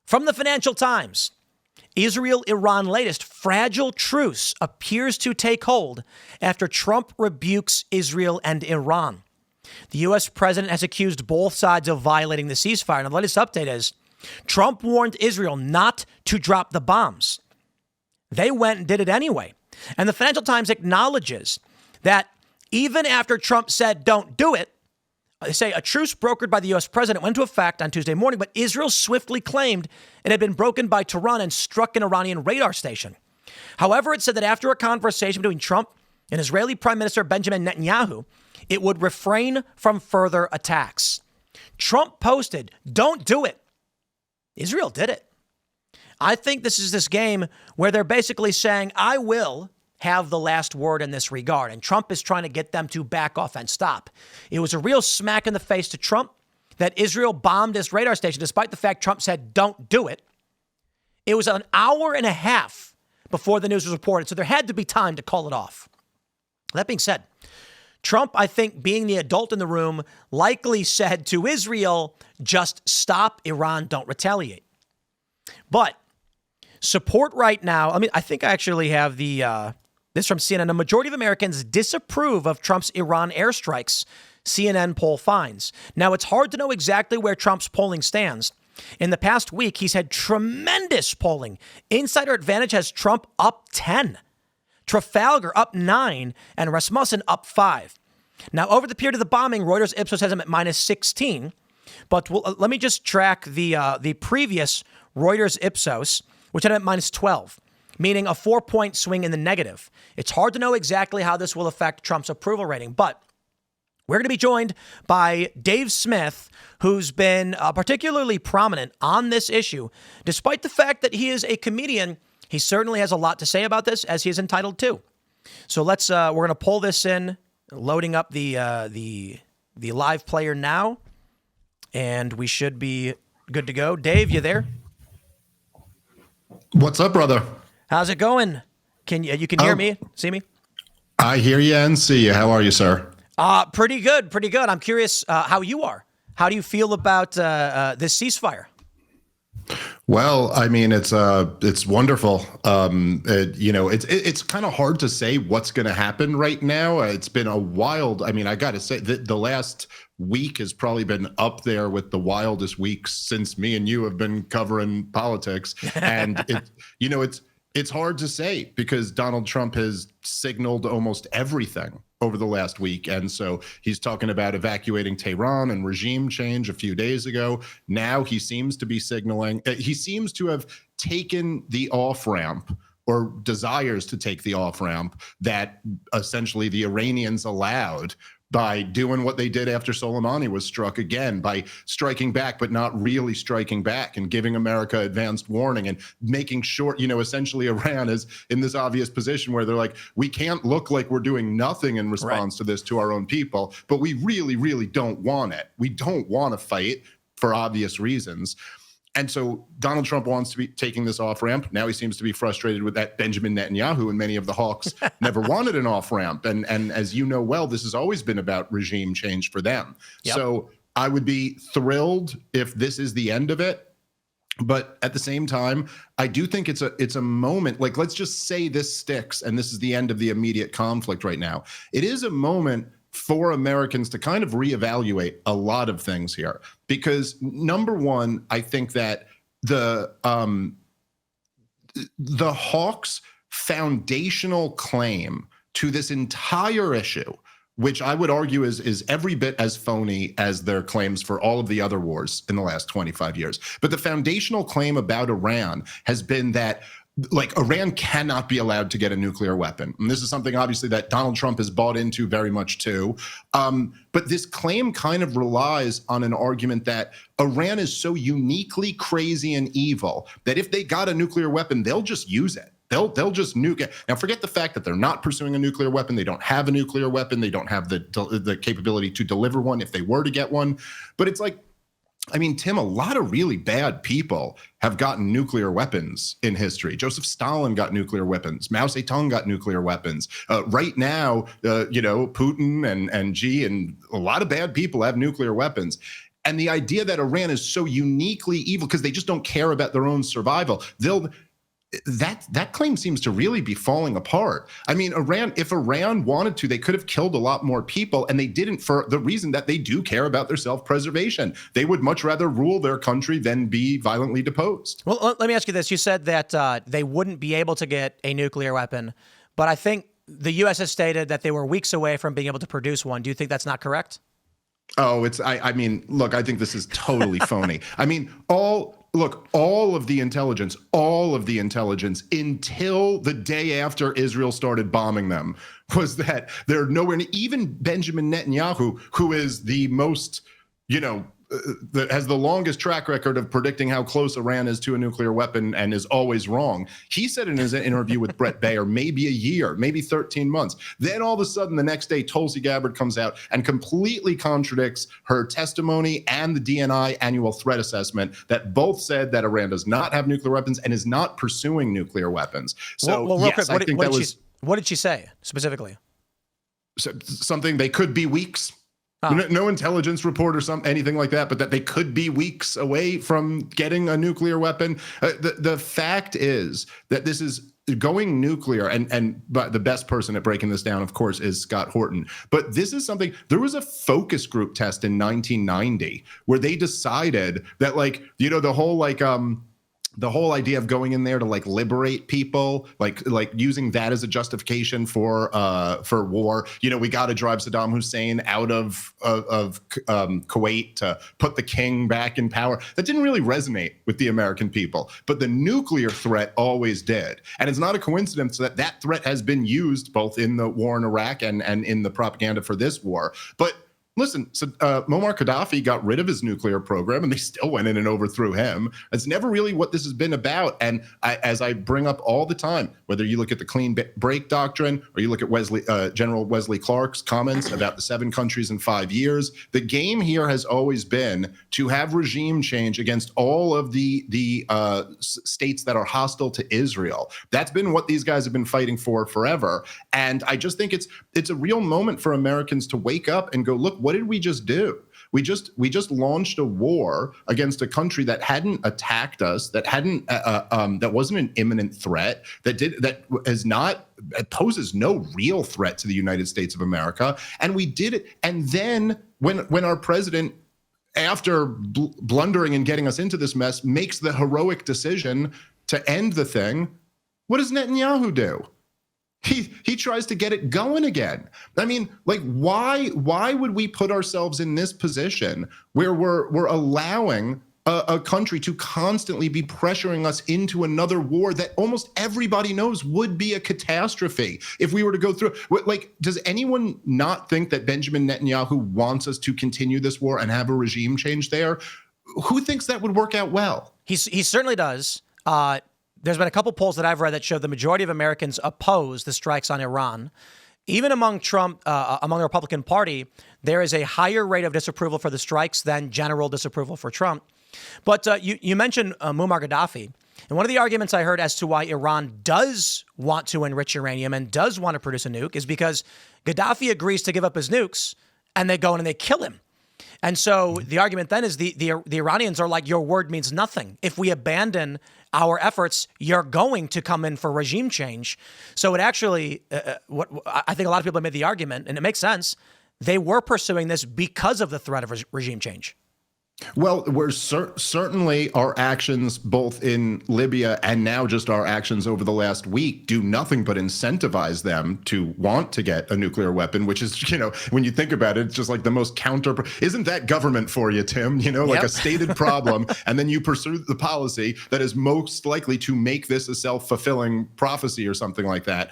From the Financial Times, Israel-Iran latest fragile truce appears to take hold after Trump rebukes Israel and Iran. The U.S. president has accused both sides of violating the ceasefire. And the latest update is Trump warned Israel not to drop the bombs. They went and did it anyway. And the Financial Times acknowledges that even after Trump said don't do it, they say a truce brokered by the U.S. president went into effect on Tuesday morning, but Israel swiftly claimed it had been broken by Tehran and struck an Iranian radar station. However, it said that after a conversation between Trump and Israeli Prime Minister Benjamin Netanyahu, it would refrain from further attacks. Trump posted, don't do it. Israel did it. I think this is this game where they're basically saying, I will have the last word in this regard. And Trump is trying to get them to back off and stop. It was a real smack in the face to Trump that Israel bombed this radar station, despite the fact Trump said, don't do it. It was an hour and a half before the news was reported. So there had to be time to call it off. That being said, Trump, I think, being the adult in the room, likely said to Israel, just stop Iran, don't retaliate. But support right now, I think I actually have this from CNN. A majority of Americans disapprove of Trump's Iran airstrikes, CNN poll finds. Now, it's hard to know exactly where Trump's polling stands. In the past week, he's had tremendous polling. Insider Advantage has Trump up 10. Trafalgar up 9, and Rasmussen up 5. Now, over the period of the bombing, Reuters Ipsos has him at minus 16. But let me just track the previous Reuters Ipsos, which had him at minus 12, meaning a 4-point swing in the negative. It's hard to know exactly how this will affect Trump's approval rating, but we're going to be joined by Dave Smith, who's been particularly prominent on this issue. Despite the fact that he is a comedian, he certainly has a lot to say about this, as he is entitled to. So we're going to pull this in, loading up the live player now, and we should be good to go. Dave, you there? What's up, brother? How's it going? Can you hear me, see me? I hear you and see you. How are you, sir? Pretty good. I'm curious how you are. How do you feel about this ceasefire? Well, I mean, it's wonderful. It's kind of hard to say what's going to happen right now. It's been a wild. I mean, I got to say that the last week has probably been up there with the wildest weeks since me and you have been covering politics. And it's hard to say because Donald Trump has signaled almost everything over the last week. And so he's talking about evacuating Tehran and regime change a few days ago. Now he seems to be signaling, he seems to have taken the off-ramp or desires to take the off-ramp that essentially the Iranians allowed by doing what they did after Soleimani was struck again, by striking back, but not really striking back and giving America advanced warning and making sure, essentially Iran is in this obvious position where they're like, we can't look like we're doing nothing in response to this to our own people, but we really, really don't want it. We don't want to fight for obvious reasons. And so Donald Trump wants to be taking this off-ramp. Now he seems to be frustrated with that Benjamin Netanyahu and many of the hawks never wanted an off-ramp. And as you know well, this has always been about regime change for them. Yep. So I would be thrilled if this is the end of it. But at the same time, I do think it's a moment, like, let's just say this sticks and this is the end of the immediate conflict right now. It is a moment for Americans to kind of reevaluate a lot of things here, because number one, I think that the hawks' foundational claim to this entire issue, which I would argue is every bit as phony as their claims for all of the other wars in the last 25 years. But the foundational claim about Iran has been that, like, Iran cannot be allowed to get a nuclear weapon. And this is something obviously that Donald Trump has bought into very much too. But this claim kind of relies on an argument that Iran is so uniquely crazy and evil that if they got a nuclear weapon, they'll just use it. They'll just nuke it. Now, forget the fact that they're not pursuing a nuclear weapon. They don't have a nuclear weapon. They don't have the capability to deliver one if they were to get one. But it's like, I mean, Tim, a lot of really bad people have gotten nuclear weapons in history. Joseph Stalin got nuclear weapons. Mao Zedong got nuclear weapons. Right now, Putin and Xi and a lot of bad people have nuclear weapons. And the idea that Iran is so uniquely evil because they just don't care about their own survival, that claim seems to really be falling apart. I mean, if Iran wanted to, they could have killed a lot more people, and they didn't, for the reason that they do care about their self-preservation. They would much rather rule their country than be violently deposed. Well, let me ask you this. You said that they wouldn't be able to get a nuclear weapon, but I think the U.S. has stated that they were weeks away from being able to produce one. Do you think that's not correct? Oh, I mean, look, I think this is totally phony. I mean, all of the intelligence until the day after Israel started bombing them was that they're nowhere near, even Benjamin Netanyahu, who is the most, that has the longest track record of predicting how close Iran is to a nuclear weapon and is always wrong. He said in his interview with Brett Baer, maybe a year, maybe 13 months. Then all of a sudden, the next day, Tulsi Gabbard comes out and completely contradicts her testimony and the DNI annual threat assessment that both said that Iran does not have nuclear weapons and is not pursuing nuclear weapons. So, well, real quick, I think that was... What did she say specifically? Something they could be weeks. Oh. No intelligence report or anything like that, but that they could be weeks away from getting a nuclear weapon. The fact is that this is going nuclear, and but the best person at breaking this down, of course, is Scott Horton. But this is something, there was a focus group test in 1990 where they decided that, the whole idea of going in there to liberate people, like using that as a justification for war. We got to drive Saddam Hussein out of Kuwait to put the king back in power. That didn't really resonate with the American people, but the nuclear threat always did. And it's not a coincidence that that threat has been used both in the war in Iraq and in the propaganda for this war. But listen, so Muammar Gaddafi got rid of his nuclear program, and they still went in and overthrew him. It's never really what this has been about. And as I bring up all the time, whether you look at the clean break doctrine or you look at General Wesley Clark's comments about the 7 countries in 5 years, the game here has always been to have regime change against all of the states that are hostile to Israel. That's been what these guys have been fighting for forever. And I just think it's a real moment for Americans to wake up and go, look, what did we just do? We just launched a war against a country that hadn't attacked us, that wasn't an imminent threat, that poses no real threat to the United States of America, and we did it. And then when our president, after blundering and getting us into this mess, makes the heroic decision to end the thing, what does Netanyahu do? He tries to get it going again. I mean, why would we put ourselves in this position where we're allowing a country to constantly be pressuring us into another war that almost everybody knows would be a catastrophe if we were to go through? Does anyone not think that Benjamin Netanyahu wants us to continue this war and have a regime change there? Who thinks that would work out well? He certainly does. There's been a couple polls that I've read that show the majority of Americans oppose the strikes on Iran. Even among Trump, among the Republican Party, there is a higher rate of disapproval for the strikes than general disapproval for Trump. But you mentioned Muammar Gaddafi. And one of the arguments I heard as to why Iran does want to enrich uranium and does want to produce a nuke is because Gaddafi agrees to give up his nukes and they go in and they kill him. And so the argument then is the Iranians are like, your word means nothing. If we abandon our efforts, you're going to come in for regime change. So it actually, I think a lot of people have made the argument, and it makes sense, they were pursuing this because of the threat of regime change. Well, we're certainly our actions both in Libya and now just our actions over the last week do nothing but incentivize them to want to get a nuclear weapon, which is, when you think about it, it's just like the most isn't that government for you, Tim? Like a stated problem, and then you pursue the policy that is most likely to make this a self-fulfilling prophecy or something like that.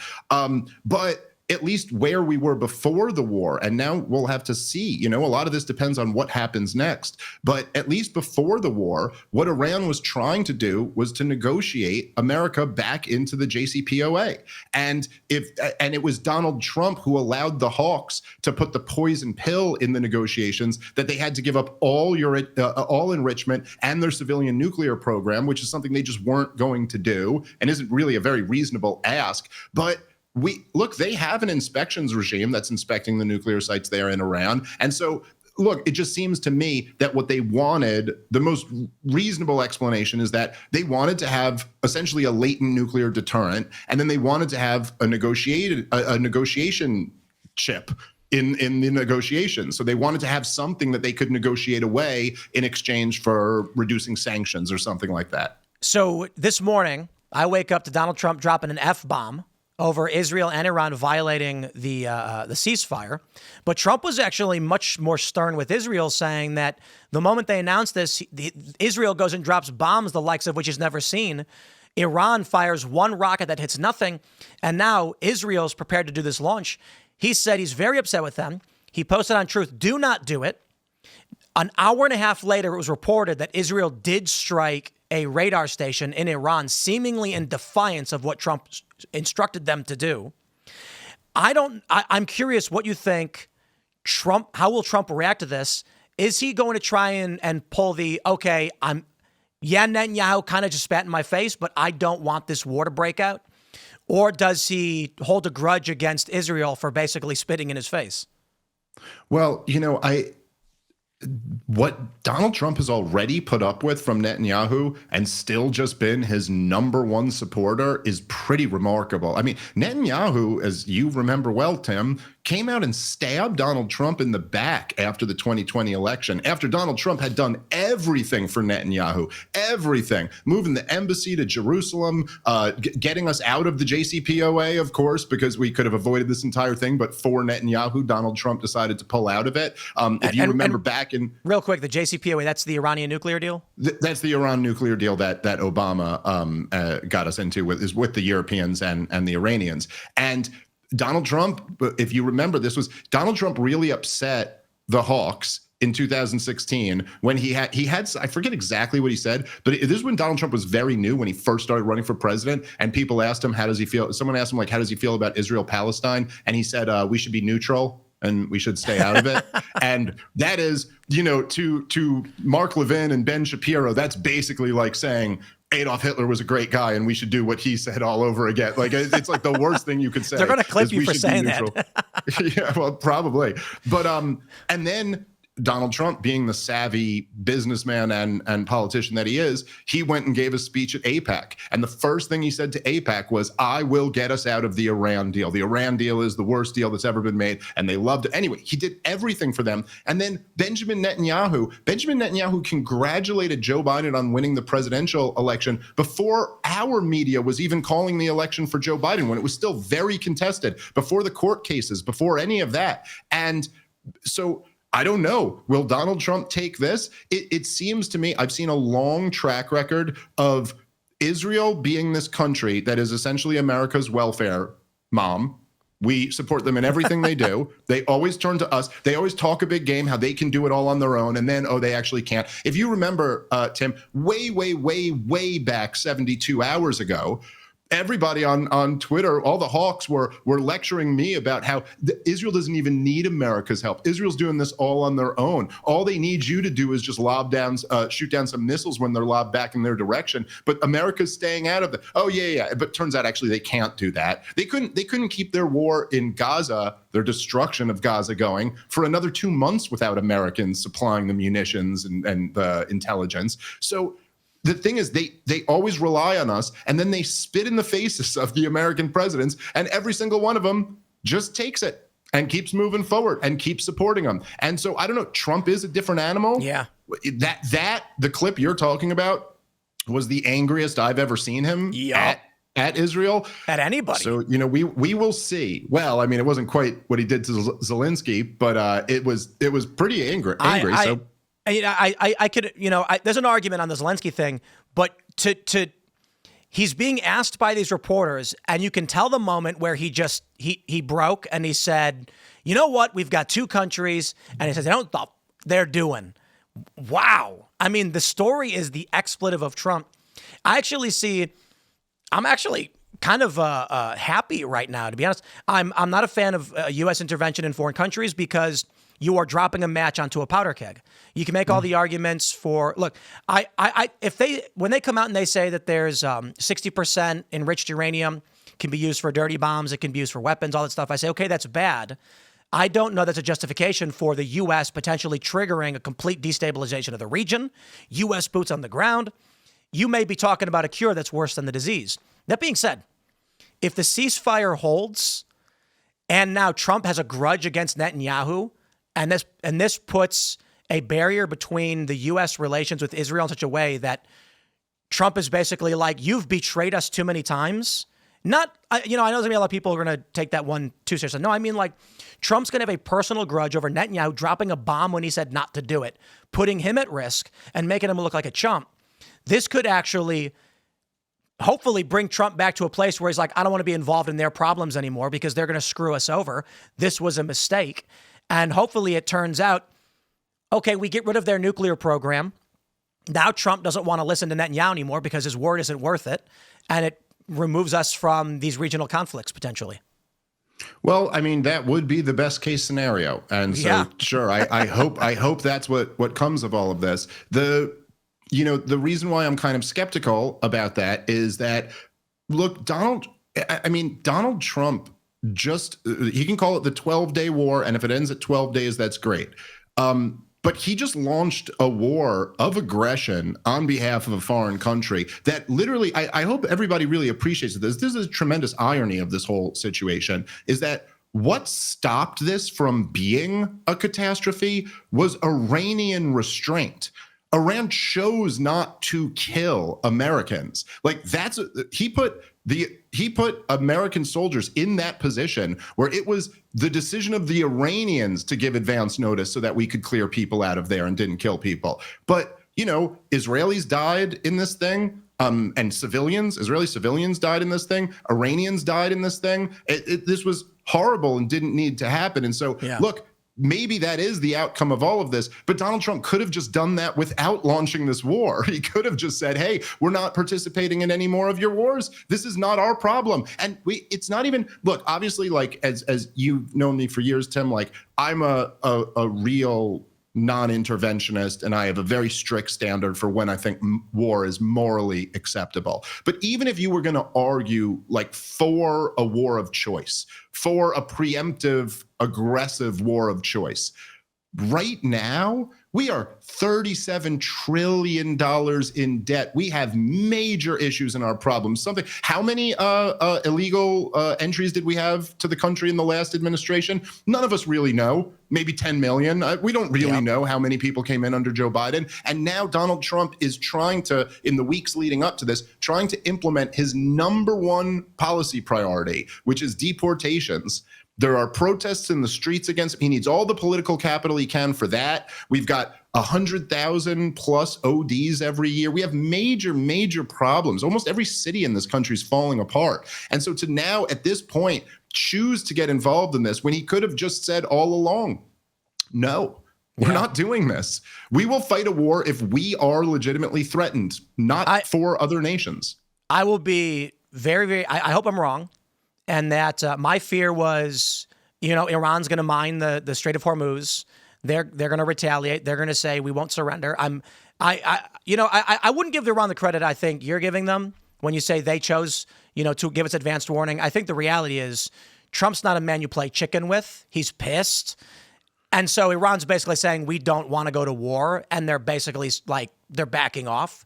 But at least where we were before the war, and now we'll have to see, a lot of this depends on what happens next. But at least before the war, what Iran was trying to do was to negotiate America back into the JCPOA. And it was Donald Trump who allowed the hawks to put the poison pill in the negotiations that they had to give up all enrichment and their civilian nuclear program, which is something they just weren't going to do and isn't really a very reasonable ask. But they have an inspections regime that's inspecting the nuclear sites there in Iran. And so look, it just seems to me that what they wanted, the most reasonable explanation is that they wanted to have essentially a latent nuclear deterrent, and then they wanted to have a negotiation chip in the negotiations. So they wanted to have something that they could negotiate away in exchange for reducing sanctions or something like that. So this morning, I wake up to Donald Trump dropping an F-bomb over Israel and Iran violating the ceasefire. But Trump was actually much more stern with Israel, saying that the moment they announced this, Israel goes and drops bombs, the likes of which he's never seen. Iran fires one rocket that hits nothing. And now Israel's prepared to do this launch. He said he's very upset with them. He posted on Truth, do not do it. An hour and a half later, it was reported that Israel did strike a radar station in Iran, seemingly in defiance of what Trump instructed them to do. I'm curious what you think how will Trump react to this? Is he going to try and pull Netanyahu kind of just spat in my face, but I don't want this war to break out? Or does he hold a grudge against Israel for basically spitting in his face? Well, what Donald Trump has already put up with from Netanyahu and still just been his number one supporter is pretty remarkable. I mean, Netanyahu, as you remember well, Tim, came out and stabbed Donald Trump in the back after the 2020 election, after Donald Trump had done everything for Netanyahu, everything, moving the embassy to Jerusalem, getting us out of the JCPOA, of course, because we could have avoided this entire thing. But for Netanyahu, Donald Trump decided to pull out of it. If you remember back in... Real quick, the JCPOA, that's the Iranian nuclear deal? That's the Iran nuclear deal that Obama got us into with the Europeans and the Iranians. And Donald Trump, if you remember, Donald Trump really upset the Hawks in 2016 when he had I forget exactly what he said, but this is when Donald Trump was very new, when he first started running for president, and people asked him, how does he feel? Someone asked him, how does he feel about Israel-Palestine? And he said, we should be neutral and we should stay out of it. And that is, to Mark Levin and Ben Shapiro, that's basically like saying Adolf Hitler was a great guy and we should do what he said all over again. Like, it's like the worst thing you could say. They're going to clip you for saying that. Yeah, well, probably. But and then Donald Trump, being the savvy businessman and politician that he is, he went and gave a speech at AIPAC. And the first thing he said to AIPAC was, I will get us out of the Iran deal. The Iran deal is the worst deal that's ever been made. And they loved it. Anyway, he did everything for them. And then Benjamin Netanyahu congratulated Joe Biden on winning the presidential election before our media was even calling the election for Joe Biden, when it was still very contested, before the court cases, before any of that. And so I don't know. Will Donald Trump take this? It seems to me, I've seen a long track record of Israel being this country that is essentially America's welfare mom. We support them in everything they do. They always turn to us. They always talk a big game, how they can do it all on their own. And then, they actually can't. If you remember, Tim, way back 72 hours ago, everybody on Twitter, all the hawks were lecturing me about how Israel doesn't even need America's help. Israel's doing this all on their own. All they need you to do is just shoot down some missiles when they're lobbed back in their direction. But America's staying out of it. Oh yeah. But turns out actually they can't do that. They couldn't keep their war in Gaza, their destruction of Gaza, going for another 2 months without Americans supplying the munitions and the intelligence. So the thing is, they always rely on us, and then they spit in the faces of the American presidents, and every single one of them just takes it and keeps moving forward and keeps supporting them. And so I don't know. Trump is a different animal. Yeah. The clip you're talking about was the angriest I've ever seen him at Israel. At anybody. So, we will see. Well, I mean, it wasn't quite what he did to Zelensky, but it was pretty angry. I could, there's an argument on the Zelensky thing, but he's being asked by these reporters, and you can tell the moment where he broke and he said, you know what, we've got two countries, and he says, I don't know what they're doing. Wow. I mean, the story is the expletive of Trump. I'm actually kind of happy right now, to be honest. I'm not a fan of U.S. intervention in foreign countries because you are dropping a match onto a powder keg. You can make all the arguments for, look, when they come out and they say that there's 60% enriched uranium can be used for dirty bombs, it can be used for weapons, all that stuff, I say, okay, that's bad. I don't know that's a justification for the U.S. potentially triggering a complete destabilization of the region, U.S. boots on the ground. You may be talking about a cure that's worse than the disease. That being said, if the ceasefire holds and now Trump has a grudge against Netanyahu, and this puts a barrier between the U.S. relations with Israel in such a way that Trump is basically like, you've betrayed us too many times. I know there's going to be a lot of people who are going to take that one too seriously. No, I mean, like, Trump's going to have a personal grudge over Netanyahu dropping a bomb when he said not to do it, putting him at risk and making him look like a chump. This could actually hopefully bring Trump back to a place where he's like, I don't want to be involved in their problems anymore because they're going to screw us over. This was a mistake. And hopefully it turns out, okay, we get rid of their nuclear program. Now Trump doesn't want to listen to Netanyahu anymore because his word isn't worth it. And it removes us from these regional conflicts potentially. Well, I mean, that would be the best case scenario. And so, sure, I hope that's what comes of all of this. The reason why I'm kind of skeptical about that is that, look, Donald Trump he can call it the 12-day war. And if it ends at 12 days, that's great. But he just launched a war of aggression on behalf of a foreign country that literally, I hope everybody really appreciates this. This is a tremendous irony of this whole situation, is that what stopped this from being a catastrophe was Iranian restraint. Iran chose not to kill Americans. Like, he put American soldiers in that position where it was the decision of the Iranians to give advance notice so that we could clear people out of there and didn't kill people. But, Israelis died in this thing. And Israeli civilians died in this thing. Iranians died in this thing. This was horrible and didn't need to happen. And so, look, maybe that is the outcome of all of this, but Donald Trump could have just done that without launching this war. He could have just said, hey, we're not participating in any more of your wars. This is not our problem. And it's not even, look, obviously, like, as you've known me for years, Tim, like, I'm a real non-interventionist, and I have a very strict standard for when I think war is morally acceptable. But even if you were going to argue, like, for a war of choice, for a preemptive, aggressive war of choice, right now, we are $37 trillion in debt. We have major issues in our problems. How many illegal entries did we have to the country in the last administration? None of us really know. Maybe 10 million. We don't really know how many people came in under Joe Biden. And now Donald Trump is trying to, in the weeks leading up to this, trying to implement his number one policy priority, which is deportations. There are protests in the streets against him. He needs all the political capital he can for that. We've got 100,000 plus ODs every year. We have major, major problems. Almost every city in this country is falling apart. And so to now, at this point, choose to get involved in this when he could have just said all along, no, we're not doing this. We will fight a war if we are legitimately threatened, not for other nations. I will be very, very, I hope I'm wrong. And that my fear was, Iran's going to mine the Strait of Hormuz. They're going to retaliate. They're going to say we won't surrender. I wouldn't give Iran the credit I think you're giving them when you say they chose, to give us advanced warning. I think the reality is Trump's not a man you play chicken with. He's pissed. And so Iran's basically saying we don't want to go to war, and they're basically like they're backing off.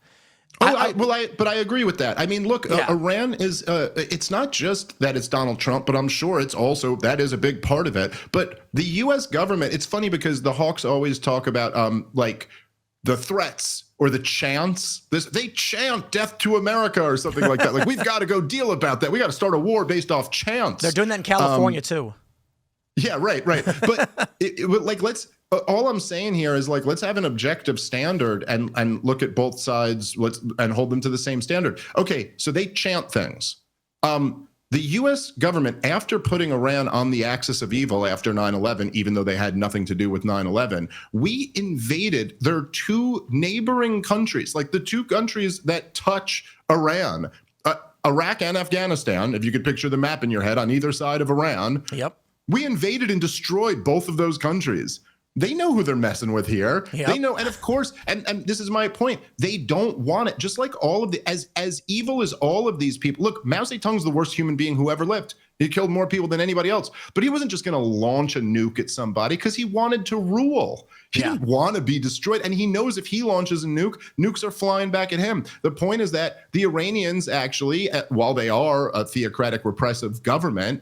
But I agree with that. I mean, look, Iran is, it's not just that it's Donald Trump, but I'm sure it's also, that is a big part of it. But the U.S. government, it's funny because the Hawks always talk about like the threats or the chants. They chant death to America or something like that. Like, we've got to go deal about that. We got to start a war based off chants. They're doing that in California too. Yeah, right. But all I'm saying here is, like, let's have an objective standard and look at both sides and hold them to the same standard. Okay, so they chant things. The U.S. government, after putting Iran on the axis of evil after 9/11, even though they had nothing to do with 9/11, we invaded their two neighboring countries, like the two countries that touch Iran, Iraq and Afghanistan, if you could picture the map in your head on either side of Iran. Yep. We invaded and destroyed both of those countries. They know who they're messing with here. Yep. They know, and of course, and this is my point, they don't want it. Just like all of as evil as all of these people. Look, Mao Zedong's the worst human being who ever lived. He killed more people than anybody else. But he wasn't just going to launch a nuke at somebody because he wanted to rule. He didn't want to be destroyed. And he knows if he launches a nuke, nukes are flying back at him. The point is that the Iranians actually, while they are a theocratic repressive government,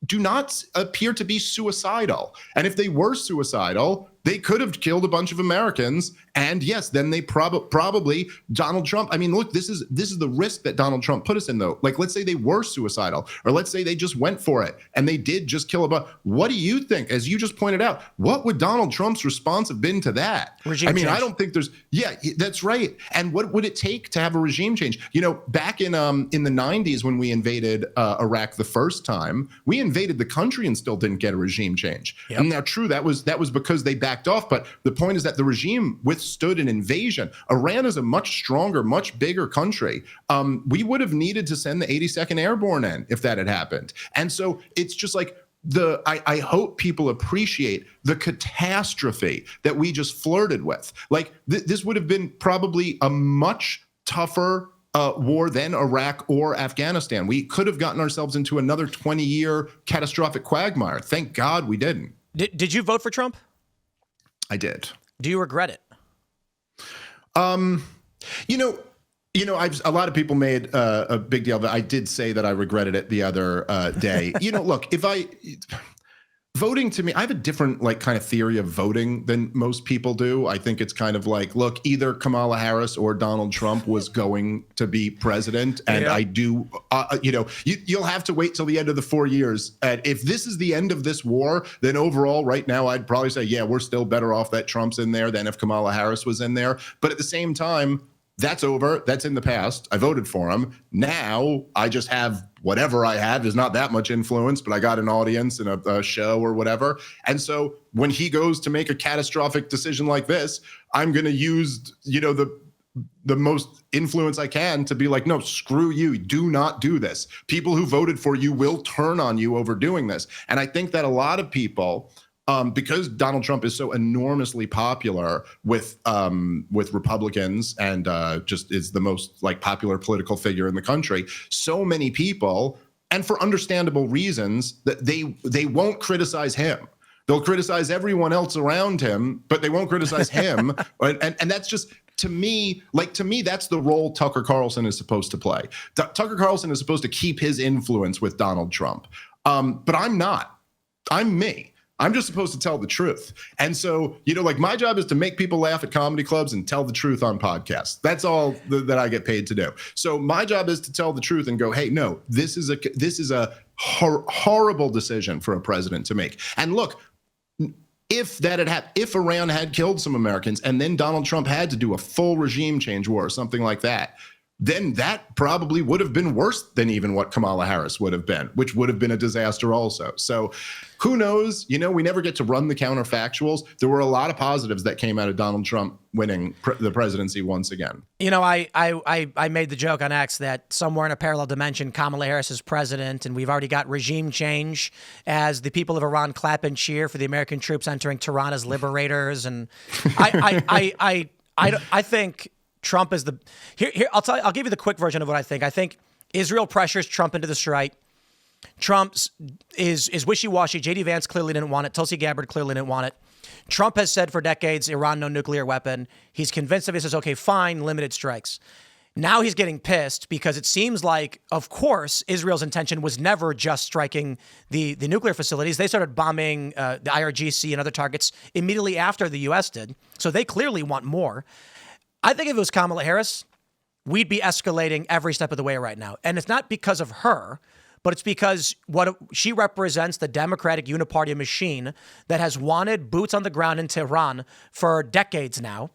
do not appear to be suicidal. And if they were suicidal, they could have killed a bunch of Americans. And yes, then they probably Donald Trump. I mean, look, this is the risk that Donald Trump put us in, though. Like, let's say they were suicidal, or let's say they just went for it and they did just kill a bunch. What do you think? As you just pointed out, what would Donald Trump's response have been to that? Regime change. I don't think there's. Yeah, that's right. And what would it take to have a regime change? You know, back in the 90s when we invaded Iraq the first time, we invaded the country and still didn't get a regime change. Yep. And now, true, that was because they backed off. But the point is that the regime withstood an invasion. Iran is a much stronger, much bigger country. We would have needed to send the 82nd Airborne in if that had happened. And so it's just like I hope people appreciate the catastrophe that we just flirted with. Like this would have been probably a much tougher war than Iraq or Afghanistan. We could have gotten ourselves into another 20-year catastrophic quagmire. Thank God we didn't. Did you vote for Trump? I did. Do you regret it? A lot of people made a big deal that I did say that I regretted it the other day. Look, voting to me, I have a different kind of theory of voting than most people do. I think it's kind of like, look, either Kamala Harris or Donald Trump was going to be president. And I do, you'll have to wait till the end of the 4 years. And if this is the end of this war, then overall right now, I'd probably say, yeah, we're still better off that Trump's in there than if Kamala Harris was in there. But at the same time, that's over. That's in the past. I voted for him. Now I just have whatever I have. There's not that much influence, but I got an audience and a show or whatever. And so when he goes to make a catastrophic decision like this, I'm going to use, the most influence I can to be like, no, screw you. Do not do this. People who voted for you will turn on you over doing this. And I think that a lot of people, because Donald Trump is so enormously popular with Republicans and just is the most popular political figure in the country, so many people, and for understandable reasons, that they won't criticize him. They'll criticize everyone else around him, but they won't criticize him. And that's just, to me, that's the role Tucker Carlson is supposed to play. Tucker Carlson is supposed to keep his influence with Donald Trump. But I'm not. I'm me. I'm just supposed to tell the truth. And so, my job is to make people laugh at comedy clubs and tell the truth on podcasts. That's all that I get paid to do. So my job is to tell the truth and go, hey, no, this is a horrible decision for a president to make. And look, if that had happened, if Iran had killed some Americans and then Donald Trump had to do a full regime change war or something like that, then that probably would have been worse than even what Kamala Harris would have been, which would have been a disaster also. So who knows? We never get to run the counterfactuals. There were a lot of positives that came out of Donald Trump winning the presidency once again. I made the joke on X that somewhere in a parallel dimension, Kamala Harris is president, and we've already got regime change as the people of Iran clap and cheer for the American troops entering Tehran as liberators. And I think Trump is here. I'll give you the quick version of what I think. I think Israel pressures Trump into the strike. Trump is wishy-washy. J.D. Vance clearly didn't want it. Tulsi Gabbard clearly didn't want it. Trump has said for decades, Iran, no nuclear weapon. He's convinced of it. He says, okay, fine, limited strikes. Now he's getting pissed because it seems like, of course, Israel's intention was never just striking the nuclear facilities. They started bombing the IRGC and other targets immediately after the U.S. did. So they clearly want more. I think if it was Kamala Harris, we'd be escalating every step of the way right now. And it's not because of her, but it's because she represents the Democratic uniparty machine that has wanted boots on the ground in Tehran for decades now.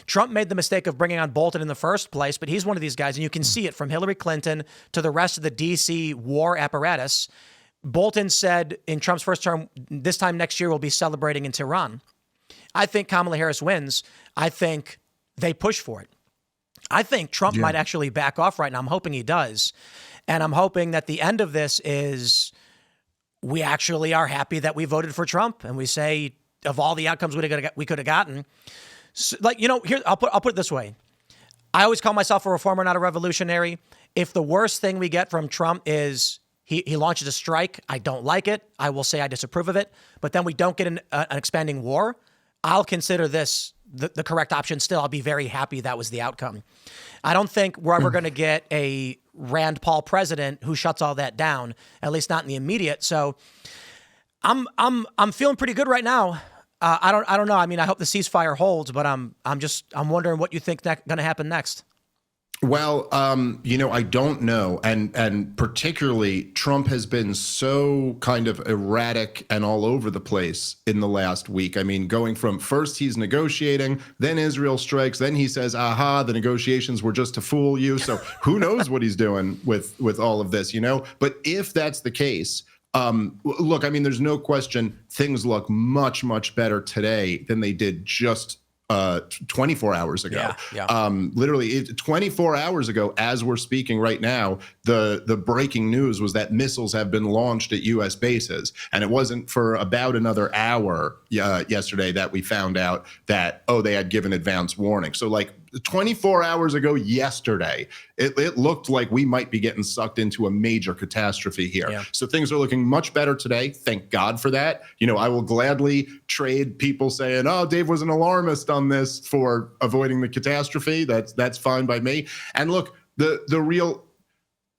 Trump made the mistake of bringing on Bolton in the first place, but he's one of these guys, and you can see it from Hillary Clinton to the rest of the D.C. war apparatus. Bolton said in Trump's first term, this time next year we'll be celebrating in Tehran. I think Kamala Harris wins. I think they push for it. I think Trump might actually back off right now. I'm hoping he does. And I'm hoping that the end of this is we actually are happy that we voted for Trump. And we say, of all the outcomes we could have gotten, so, here, I'll put it this way. I always call myself a reformer, not a revolutionary. If the worst thing we get from Trump is He launches a strike. I don't like it. I will say I disapprove of it. But then we don't get an expanding war. I'll consider this the correct option still. I'll be very happy that was the outcome. I don't think we're ever going to get a Rand Paul president who shuts all that down, at least not in the immediate. So I'm feeling pretty good right now. I don't know. I mean, I hope the ceasefire holds, but I'm wondering what you think going to happen next. Well, I don't know. And particularly Trump has been so kind of erratic and all over the place in the last week. I mean, going from first he's negotiating, then Israel strikes, then he says, aha, the negotiations were just to fool you. So who knows what he's doing with all of this, But if that's the case, look, I mean, there's no question things look much, much better today than they did just 24 hours ago. Yeah. Literally 24 hours ago, as we're speaking right now, the breaking news was that missiles have been launched at U.S. bases. And it wasn't for about another hour yesterday that we found out that, they had given advance warning. So like 24 hours ago yesterday, it looked like we might be getting sucked into a major catastrophe here. Yeah. So things are looking much better today. Thank God for that. I will gladly trade people saying, Dave was an alarmist on this for avoiding the catastrophe. That's fine by me. And look, the real...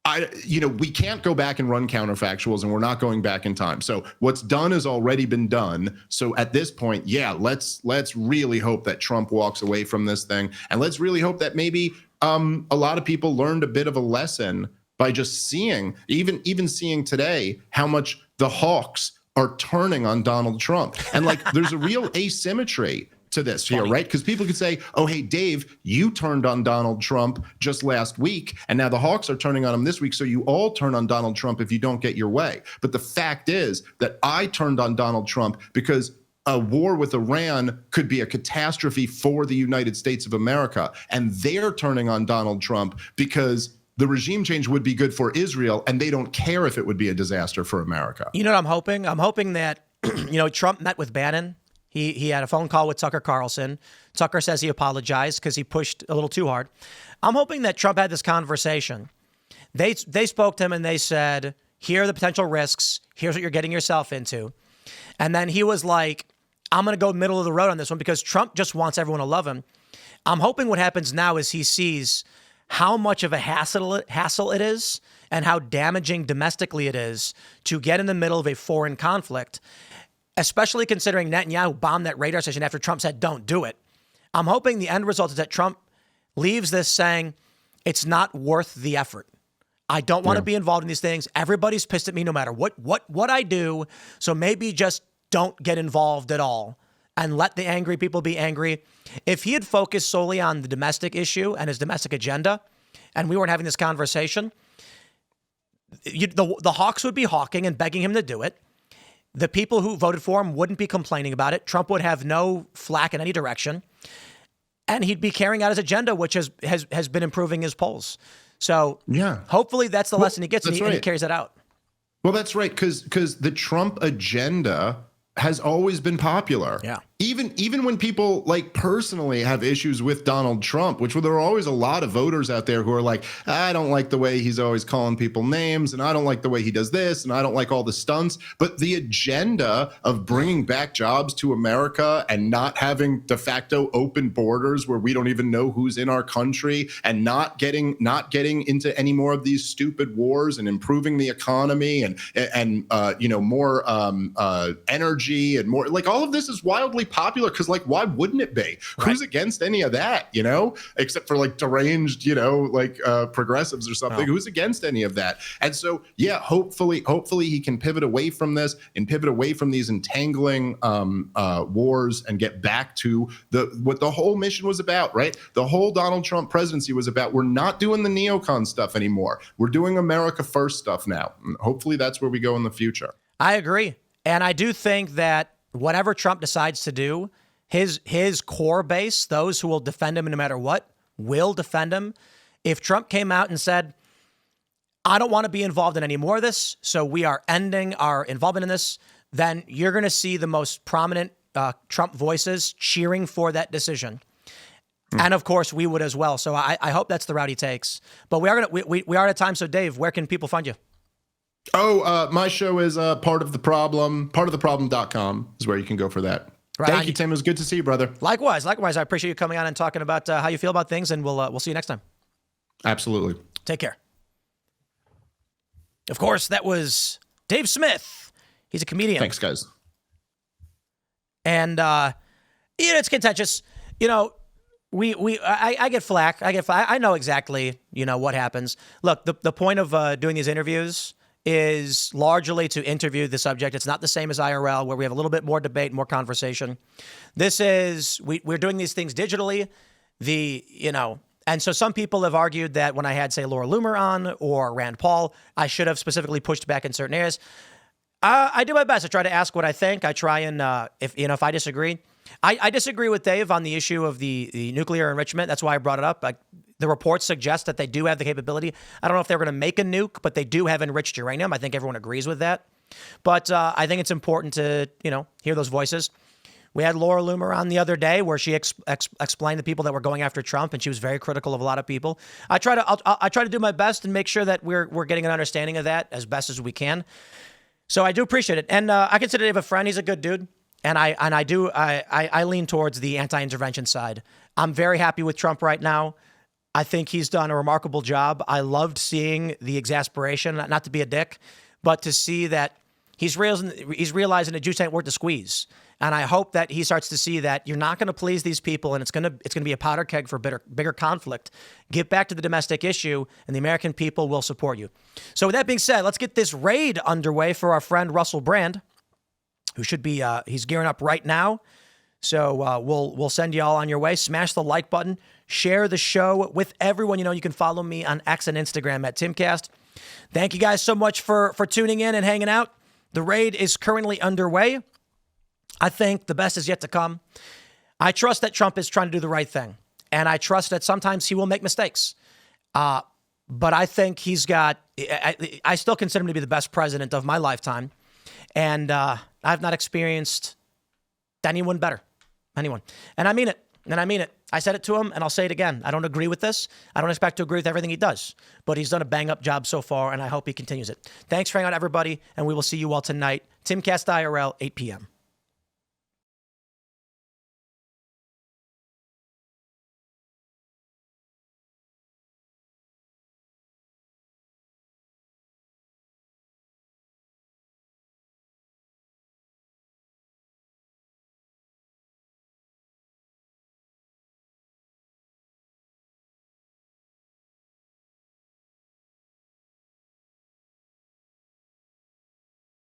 we can't go back and run counterfactuals, and we're not going back in time. So what's done has already been done. So at this point, let's really hope that Trump walks away from this thing. And let's really hope that maybe a lot of people learned a bit of a lesson by just seeing, even seeing today, how much the hawks are turning on Donald Trump. And like, there's a real asymmetry to this here, right? Because people could say, hey, Dave, you turned on Donald Trump just last week, and now the Hawks are turning on him this week, so you all turn on Donald Trump if you don't get your way. But the fact is that I turned on Donald Trump because a war with Iran could be a catastrophe for the United States of America, and they're turning on Donald Trump because the regime change would be good for Israel, and they don't care if it would be a disaster for America. You know what I'm hoping? I'm hoping that, Trump met with Bannon. He had a phone call with Tucker Carlson. Tucker says he apologized because he pushed a little too hard. I'm hoping that Trump had this conversation. They spoke to him and they said, here are the potential risks. Here's what you're getting yourself into. And then he was like, I'm going to go middle of the road on this one because Trump just wants everyone to love him. I'm hoping what happens now is he sees how much of a hassle it is and how damaging domestically it is to get in the middle of a foreign conflict, especially considering Netanyahu bombed that radar station after Trump said, don't do it. I'm hoping the end result is that Trump leaves this saying, it's not worth the effort. I don't want to be involved in these things. Everybody's pissed at me no matter what I do. So maybe just don't get involved at all and let the angry people be angry. If he had focused solely on the domestic issue and his domestic agenda, and we weren't having this conversation, the Hawks would be hawking and begging him to do it. The people who voted for him wouldn't be complaining about it. Trump would have no flack in any direction. And he'd be carrying out his agenda, which has been improving his polls. So hopefully that's the lesson he gets, and he carries it out. Well, that's right, because the Trump agenda has always been popular. Yeah. Even when people like personally have issues with Donald Trump, which there are always a lot of voters out there who are like, I don't like the way he's always calling people names, and I don't like the way he does this, and I don't like all the stunts. But the agenda of bringing back jobs to America and not having de facto open borders where we don't even know who's in our country, and not getting into any more of these stupid wars, and improving the economy and more energy and more, like, all of this is wildly popular because, like, why wouldn't it be? Right. Who's against any of that, except for like deranged, progressives or something. Who's against any of that? And so, hopefully he can pivot away from this and pivot away from these entangling wars and get back to what the whole mission was about, right? The whole Donald Trump presidency was about, we're not doing the neocon stuff anymore. We're doing America first stuff now. And hopefully that's where we go in the future. I agree. And I do think that whatever Trump decides to do, his core base, those who will defend him no matter what, will defend him. If Trump came out and said, I don't want to be involved in any more of this, so we are ending our involvement in this, then you're going to see the most prominent Trump voices cheering for that decision. And of course, we would as well. So I hope that's the route he takes. But we are out of time. So Dave, where can people find you? Oh, my show is Part of the Problem. Partoftheproblem.com is where you can go for that. Right Thank on. you, Tim. It was good to see you, brother. Likewise. I appreciate you coming on and talking about how you feel about things, and we'll see you next time. Absolutely. Take care. Of course, that was Dave Smith. He's a comedian. Thanks, guys. And it's contentious. I get flack. I know exactly, what happens. Look, the point of doing these interviews is largely to interview the subject. It's not the same as IRL, where we have a little bit more debate, more conversation. This is, we're doing these things digitally. And so some people have argued that when I had, say, Laura Loomer on or Rand Paul, I should have specifically pushed back in certain areas. I do my best. I try to ask what I think. I try and, if I disagree. I disagree with Dave on the issue of the nuclear enrichment. That's why I brought it up. The reports suggest that they do have the capability. I don't know if they're going to make a nuke, but they do have enriched uranium. I think everyone agrees with that. But I think it's important to, hear those voices. We had Laura Loomer on the other day where she explained to people that were going after Trump, and she was very critical of a lot of people. I try to do my best and make sure that we're getting an understanding of that as best as we can. So I do appreciate it. And I consider Dave a friend. He's a good dude. And I lean towards the anti-intervention side. I'm very happy with Trump right now. I think he's done a remarkable job. I loved seeing the exasperation, not to be a dick, but to see that he's realizing the juice ain't worth the squeeze. And I hope that he starts to see that you're not going to please these people, and it's going to be a powder keg for bigger conflict. Get back to the domestic issue, and the American people will support you. So with that being said, let's get this raid underway for our friend Russell Brand, who should be he's gearing up right now. So we'll send you all on your way. Smash the like button. Share the show with everyone. You can follow me on X and Instagram at Timcast. Thank you guys so much for tuning in and hanging out. The raid is currently underway. I think the best is yet to come. I trust that Trump is trying to do the right thing. And I trust that sometimes he will make mistakes. But I think he's got, I still consider him to be the best president of my lifetime. And I've not experienced anyone better. Anyone. And I mean it. I said it to him, and I'll say it again. I don't agree with this. I don't expect to agree with everything he does. But he's done a bang-up job so far, and I hope he continues it. Thanks for hanging out, everybody, and we will see you all tonight. Timcast IRL, 8 p.m.